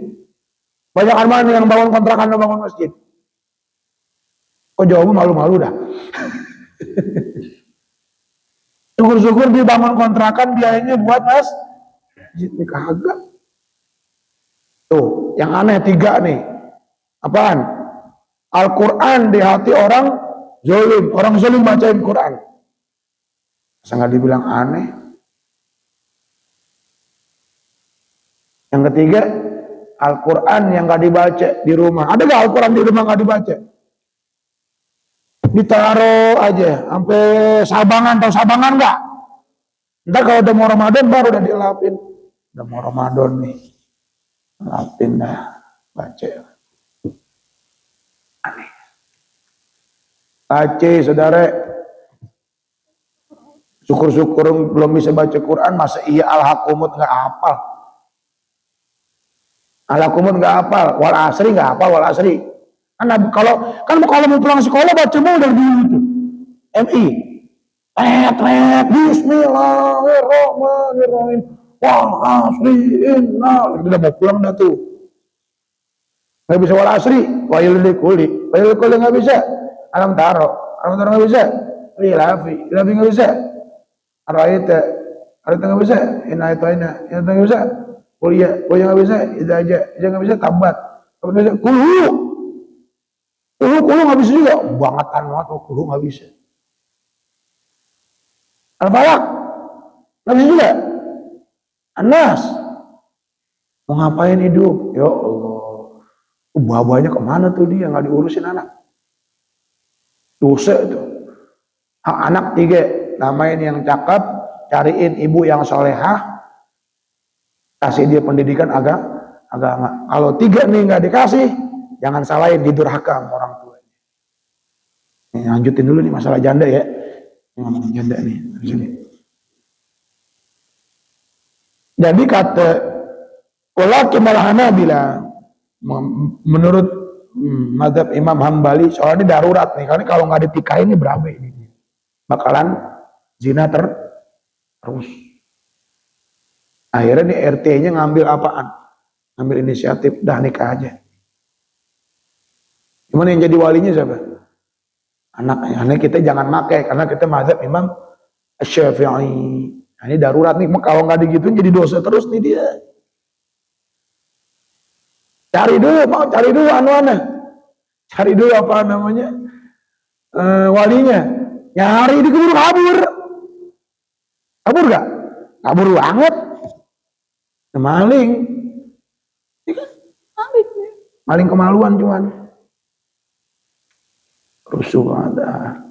Banyakan mana yang bangun kontrakan dan bangun masjid? Kok jawabnya malu-malu dah. Syukur-syukur dia bangun kontrakan, biayanya buat masjid. Ini kagak. Tuh, yang aneh 3 nih. Apaan? Al-Quran di hati orang zalim. Orang zalim bacain Quran. Masa nggak dibilang aneh? Yang ketiga, Al-Quran yang nggak dibaca di rumah. Ada nggak Al-Quran di rumah nggak dibaca? Ditaruh aja sampai Sabangan, tahu Sabangan nggak? Ntar kalau udah mau Ramadan baru udah dilapin. Udah mau Ramadan nih. Lapin dah. Baca. Aneh. Baca saudara. Syukur-syukur belum bisa baca Quran. Masa iya Al-Hakumut gak hafal. Al-Hakumut gak hafal. Wal Asri gak hafal. Wal Asri. Kalau mau pulang sekolah baca mau dari dulu itu. MI. Bismillahirrahmanirrahim. Wal asri innal. Udah mau pulang dah tuh. Nggak bisa wal asri. Wailul likulli. Wailul likulli nggak bisa. Alam taro. Alam taro nggak bisa. Ilafi. Ilafi nggak bisa. Araita. Araita nggak bisa. Inaitaina. Inaita nggak bisa. Kuliah. Kuliah nggak bisa. Ida aja. Ida nggak bisa. Tabat. Tabat nggak bisa. Kulhu. Kulhu nggak bisa juga. Bangatan banget. Kulhu nggak bisa. Al-Falaq nggak bisa juga. Anas mau ngapain hidup? Ya Allah, babanya kemana tuh dia nggak diurusin anak? Dosa itu. Anak 3 namain yang cakep, cariin ibu yang solehah, kasih dia pendidikan agama. Kalau 3 nih nggak dikasih, jangan salahin didurhaka sama orang tua. Nih, lanjutin dulu nih masalah janda ya. Ngomong janda nih. Sini. Jadi kata ulama Hanabila menurut mazhab Imam Hambali soalnya darurat nih karena kalau nggak ditikahin ini berabe ini bakalan zina terus. Akhirnya nih RT-nya ngambil apaan? Ngambil inisiatif dah nikah aja. Cuman yang jadi walinya siapa? Anaknya kita jangan pakai karena kita mazhab Imam Syafi'i. Nah, ini darurat nih, kalau nggak digituin jadi dosa terus nih dia. Cari dulu anu-ana. Cari dulu apa namanya? Walinya. Nyari di keburu kabur. Kabur gak? Kabur banget. Maling. Maling kemaluan cuman. Rusuh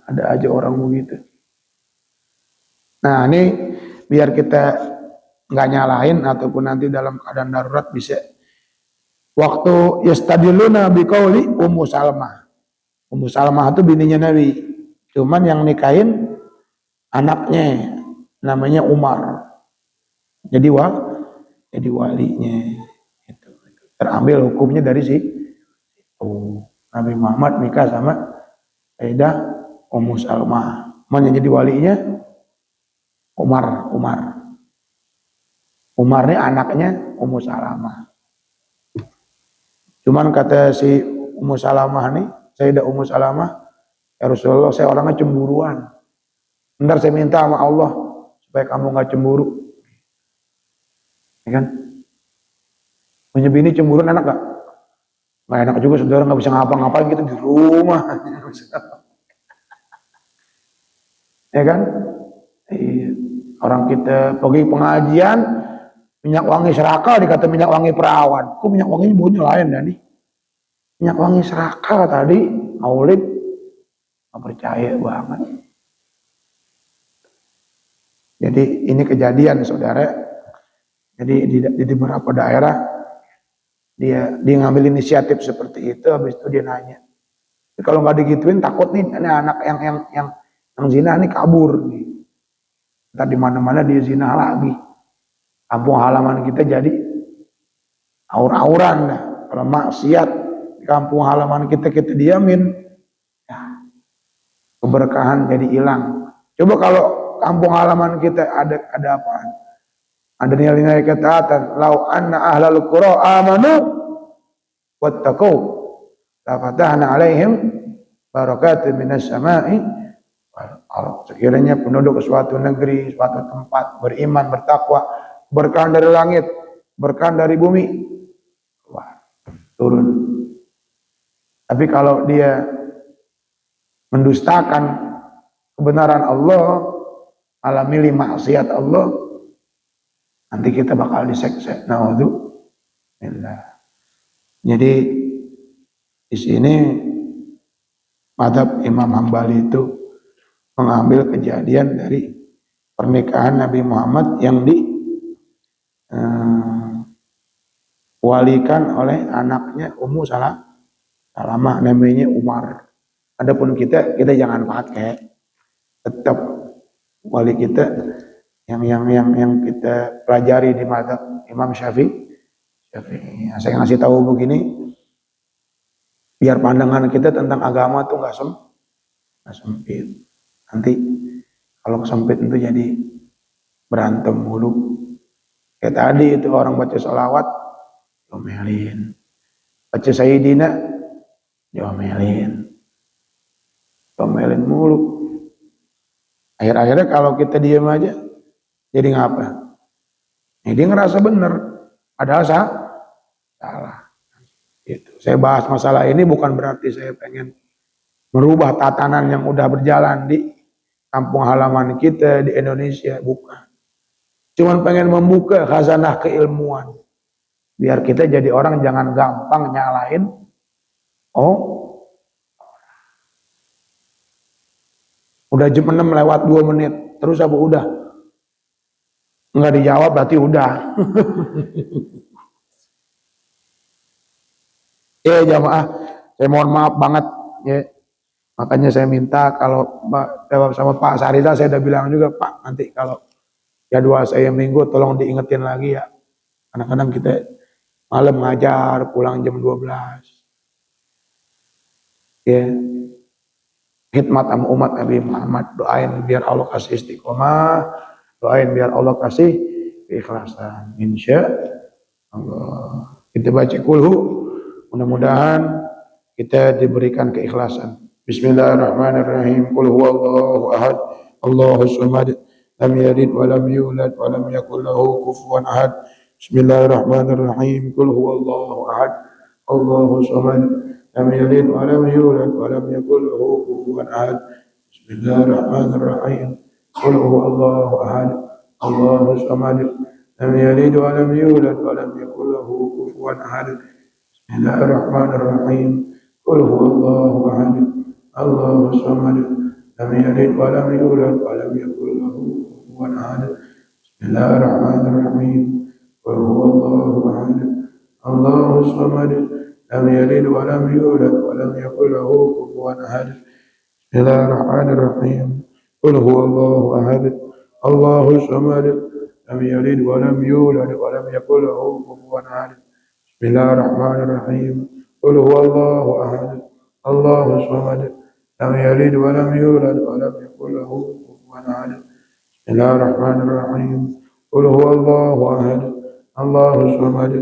ada aja orang begitu. Nah ini biar kita nggak nyalahin ataupun nanti dalam keadaan darurat bisa. Waktu yastadiluna biqauli Ummu Salmah. Ummu Salmah itu bininya Nabi. Cuman yang nikahin anaknya namanya Umar. Jadi walinya. Itu. Terambil hukumnya dari Nabi Muhammad nikah sama Sayyidah Ummu Salmah. Yang jadi walinya Umar. Umar ini anaknya Ummu Salamah. Cuman kata si Ummu Salamah nih, Sayyidah Ummu Salamah, ya Rasulullah saya orangnya cemburuan. Bentar saya minta sama Allah supaya kamu nggak cemburu. Ya kan? Punya bini cemburuan enak gak? Nggak enak juga saudara nggak bisa ngapa-ngapain gitu di rumah. Ya kan? Orang kita pergi pengajian minyak wangi serakal dikata minyak wangi perawan. Kok minyak wanginya baunya lain dah nih? Minyak wangi serakal tadi maulid nggak percaya banget. Jadi ini kejadian saudara. Jadi di beberapa daerah dia ngambil inisiatif seperti itu, habis itu dia nanya. Kalau nggak digituin takut nih ini anak yang zina nih kabur nih. Ntar di mana-mana dia zina lagi. Kampung halaman kita jadi aur-auran dah. Kalau maksiat di kampung halaman kita diamin, ya, keberkahan jadi hilang. Coba kalau kampung halaman kita ada apaan? Ada nilai-nilai ketaatan. Lau anna ahlal qura amanu wattaqu la fatahna alaihim barakatun minas sama'i. Sekiranya penduduk suatu negeri, suatu tempat beriman, bertakwa, berkah dari langit, berkah dari bumi, wah, turun. Tapi kalau dia mendustakan kebenaran Allah, malah milih maksiat Allah, nanti kita bakal diseksa. Naudzubillah. Jadi di sini mazhab Imam Hambali itu mengambil kejadian dari pernikahan Nabi Muhammad yang walikan oleh anaknya Ummu Salamah, namanya Umar. Adapun kita jangan pakai, tetap wali kita yang kita pelajari di mazhab Imam Syafi'i. Nah, saya ngasih tahu begini, biar pandangan kita tentang agama tuh nggak sempit. Nanti kalau sempit itu jadi berantem mulu. Kayak tadi itu orang baca sholawat, diomelin. Baca Sayyidina, diomelin mulu. Akhir-akhirnya kalau kita diam aja, jadi ngapa? Nah, dia ngerasa benar, padahal salah. Gitu. Saya bahas masalah ini bukan berarti saya pengen merubah tatanan yang udah berjalan di kampung halaman kita di Indonesia, bukan. Cuman pengen membuka khazanah keilmuan. Biar kita jadi orang jangan gampang nyalain. Udah jam 6 lewat 2 menit. Terus apa udah? Enggak dijawab berarti udah. Ya jamaah, saya mohon maaf banget ya. Makanya saya minta kalau sama Pak Sarita saya udah bilang juga, Pak, nanti kalau jadwal saya minggu tolong diingetin lagi ya. Kadang-kadang kita malam ngajar, pulang jam 12. Ya. Khidmat sama umat Nabi Muhammad, doain biar Allah kasih istiqomah, doain biar Allah kasih keikhlasan. Insya Allah. Kita baca kulhu, mudah-mudahan kita diberikan keikhlasan. Bismillahirrahmanirrahim. Qul huwallahu ahad, Allahus samad, lam yalid wa lam yulad wa lam yakul lahu kufuwan ahad. Bismillahirrahmanirrahim. Qul huwallahu ahad, Allahus samad, lam yalid wa lam yulad wa lam yakul lahu kufuwan ahad. Bismillahirrahmanirrahim. Qul huwallahu ahad, Allahus samad, lam yalid wa lam yulad wa lam yakul lahu kufuwan ahad. Bismillahirrahmanirrahim. Qul huwallahu ahad, Allahus samad, lam yalid wa lam yulad wa lam yakul lahu kufuwan ahad. Bismillahirrahmanirrahim. Qul huwallahu ahad, Allahus samad, lam yalid wa lam yulad wa lam yakul lahu kufuwan ahad. Bismillahirrahmanirrahim. Qul huwallahu ahad, Allahus samad, lam yalid wa lam yulad wa lam yakul lahu kufuwan ahad. Bismillahirrahmanirrahim. Qul huwallahu ahad, Allahus samad, lam yalid wa lam yulad wa lam yakul lahu kufuwan ahad. Bismillahirrahmanirrahim. Qul huwallahu ahad, Allahus samad,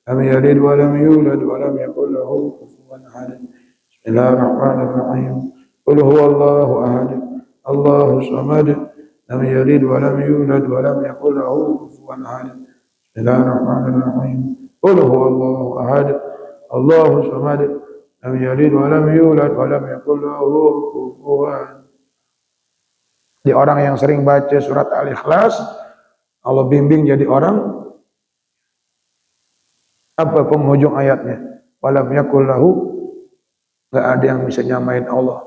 lam yalid wa lam yulad wa lam yakul lahu kufuwan ahad. Bismillahirrahmanirrahim. Qul huwallahu ahad, Allahus samad, lam yalid wa lam yulad wa lam yakul lahu kufuwan ahad. Bismillahirrahmanirrahim. Qul huwallahu ahad, Allahus samad, lam yalid wa lam yulad wa lam yakul lahu kufuwan. Di orang yang sering baca surat Al-Ikhlas, Allah bimbing jadi orang apa penghujung ayatnya? Walam yakul lahu, enggak ada yang bisa nyamain Allah.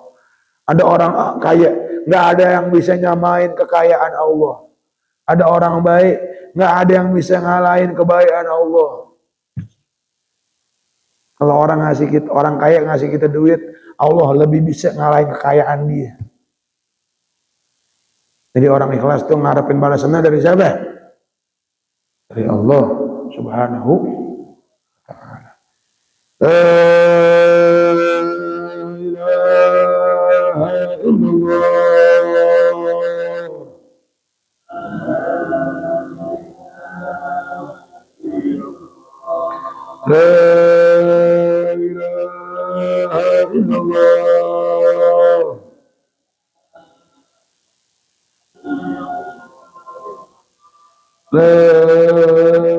Ada orang kaya, enggak ada yang bisa nyamain kekayaan Allah. Ada orang baik, enggak ada yang bisa ngalahin kebaikan Allah. Kalau orang kaya ngasih kita duit, Allah lebih bisa ngalahin kekayaan dia. Jadi orang ikhlas itu ngarepin balasannya dari siapa? Dari Allah Subhanahu wa ta'ala. La ilaha illallah. La ilaha illallah. La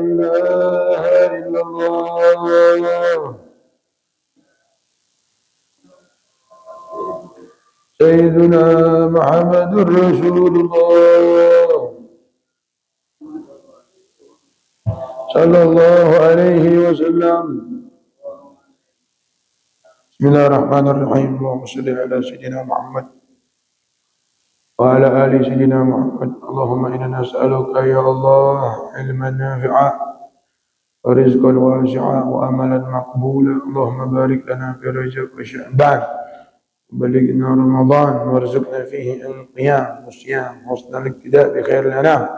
ilaha illallah. Sayyiduna Muhammadur Rasulullah sallallahu alaihi wasallam. Bismillahirrahmanirrahim. Allahumma shalli ala sayyidina Muhammad وعلى آل سيدنا محمد. اللهم إنا نسألك يا الله علما نافعا ورزقا واسعا وأملا مقبولا. اللهم بارك لنا في رجب وشعبان وبلغنا رمضان وارزقنا فيه القيام والصيام وحسن الاقتداء بخير الأنام.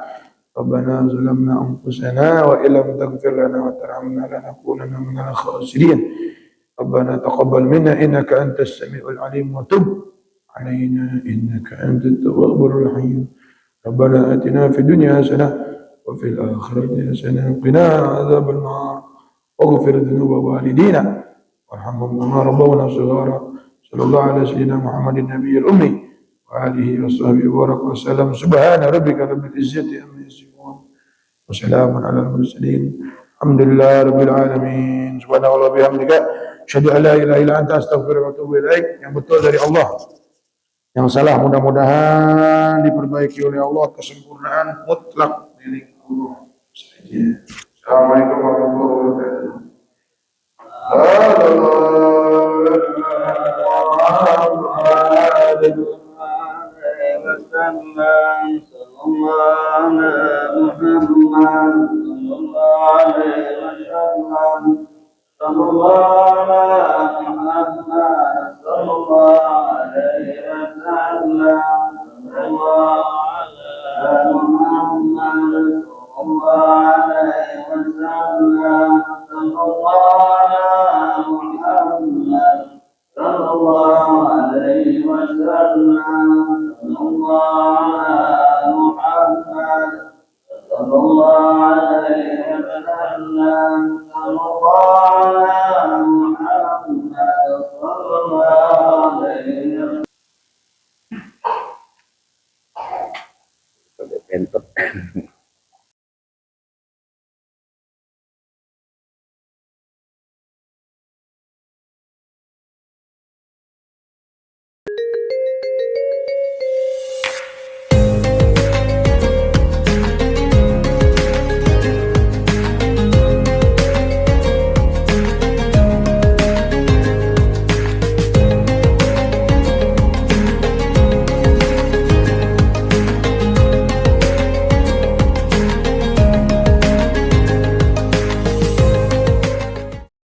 ربنا ظلمنا أنفسنا وإن لم تغفر لنا وترحمنا لنكونن من الخاسرين. ربنا تقبل منا إنك أنت السميع العليم وتب علينا إنك أنت التواب الرحيم. ربنا آتنا في الدنيا حسنة وفي الآخرة حسنة وقنا عذاب النار واغفر ذنوب والدينا وارحمهم كما ربونا صغارا. صلى الله على سيدنا محمد النبي الأمي وآله وصحبه وبارك وسلم. سبحان ربك رب العزة عما يصفون وسلام على المرسلين الحمد لله رب العالمين. Subhanallah wa bihamdika asyhadu an la ilaha illa anta astaghfiruka wa atubu ilaik. Yang betul dari Allah, yang salah mudah-mudahan diperbaiki oleh Allah. Kesempurnaan mutlak milik Allah saja. Assalamualaikum warahmatullahi wabarakatuh. Bentuk